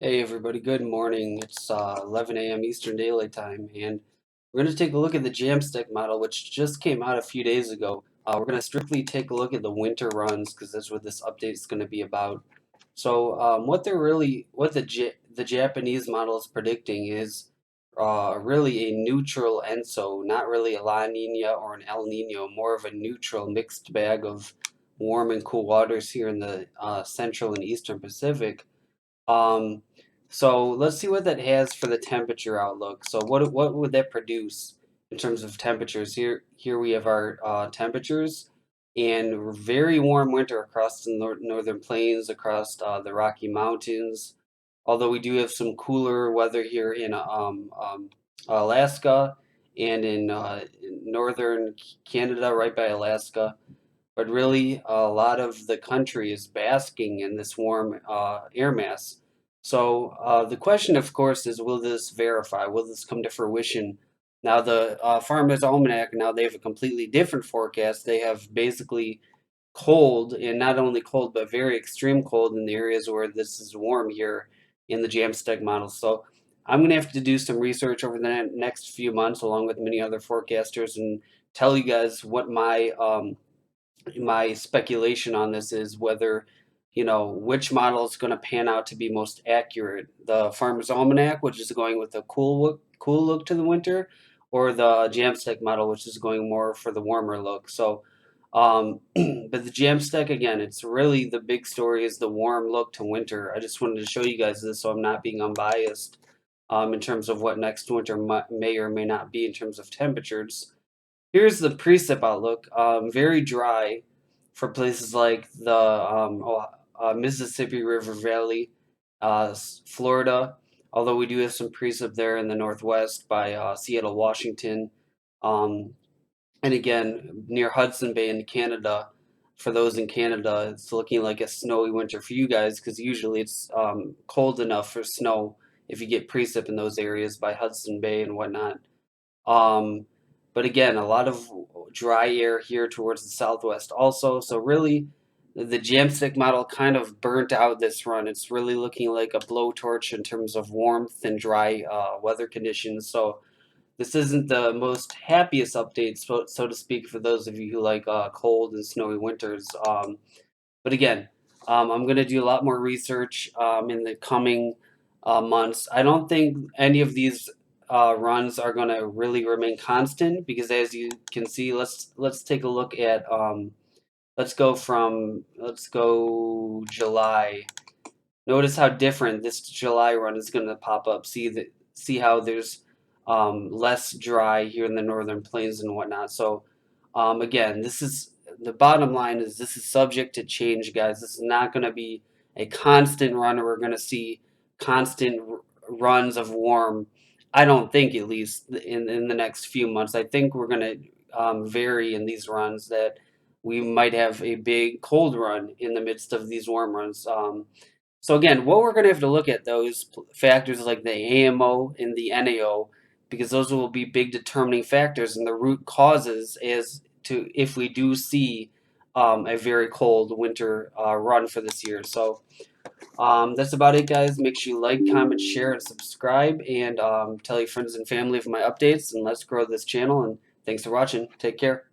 Hey everybody, good morning. It's 11 a.m. Eastern Daylight Time, and we're going to take a look at the Jamstec model, which just came out a few days ago. We're going to strictly take a look at the winter runs because that's what this update is going to be about. So, what the Japanese model is predicting is really a neutral ENSO, not really a La Nina or an El Nino, more of a neutral mixed bag of warm and cool waters here in the central and eastern Pacific. um, so let's see what that has for the temperature outlook. So what would that produce in terms of temperatures? Here we have our temperatures, and very warm winter across the northern plains, across the Rocky Mountains. Although we do have some cooler weather here in Alaska and in northern Canada, right by Alaska. But really, a lot of the country is basking in this warm air mass. So the question, of course, is will this verify? Will this come to fruition? Now, the Farmer's Almanac, now they have a completely different forecast. They have basically cold, and not only cold, but very extreme cold in the areas where this is warm here in the Jamstec model. So I'm going to have to do some research over the next few months, along with many other forecasters, and tell you guys what my speculation on this is whether, which model is going to pan out to be most accurate. The Farmer's Almanac, which is going with a cool look to the winter, or the Jamstack model, which is going more for the warmer look. So, but the Jamstack, again, it's really the big story is the warm look to winter. I just wanted to show you guys this so I'm not being unbiased in terms of what next winter may or may not be in terms of temperatures. Here's the precip outlook. Very dry for places like the Mississippi River Valley, Florida. Although we do have some precip there in the northwest by Seattle, Washington, um, and again near Hudson Bay in Canada. For those in Canada, it's looking like a snowy winter for you guys because usually it's cold enough for snow if you get precip in those areas by Hudson Bay and whatnot. Um, but again, a lot of dry air here towards the southwest also. So really, the Jamstick model kind of burnt out this run. It's really looking like a blowtorch in terms of warmth and dry weather conditions. So this isn't the most happiest update, so to speak, for those of you who like cold and snowy winters. But again, I'm going to do a lot more research in the coming months. I don't think any of these runs are going to really remain constant because, as you can see, let's take a look at let's go July. Notice how different this July run is going to pop up. See how there's less dry here in the northern plains and whatnot. So again, this is the bottom line is this is subject to change, guys. This is not going to be a constant run. We're going to see constant runs of warm. I don't think, at least in the next few months. I think we're going to vary in these runs that we might have a big cold run in the midst of these warm runs. So again, what we're going to have to look at those factors like the AMO and the NAO, because those will be big determining factors and the root causes as to if we do see a very cold winter run for this year. So that's about it, guys. Make sure you like, comment, share, and subscribe, and tell your friends and family of my updates. And let's grow this channel. And thanks for watching. Take care.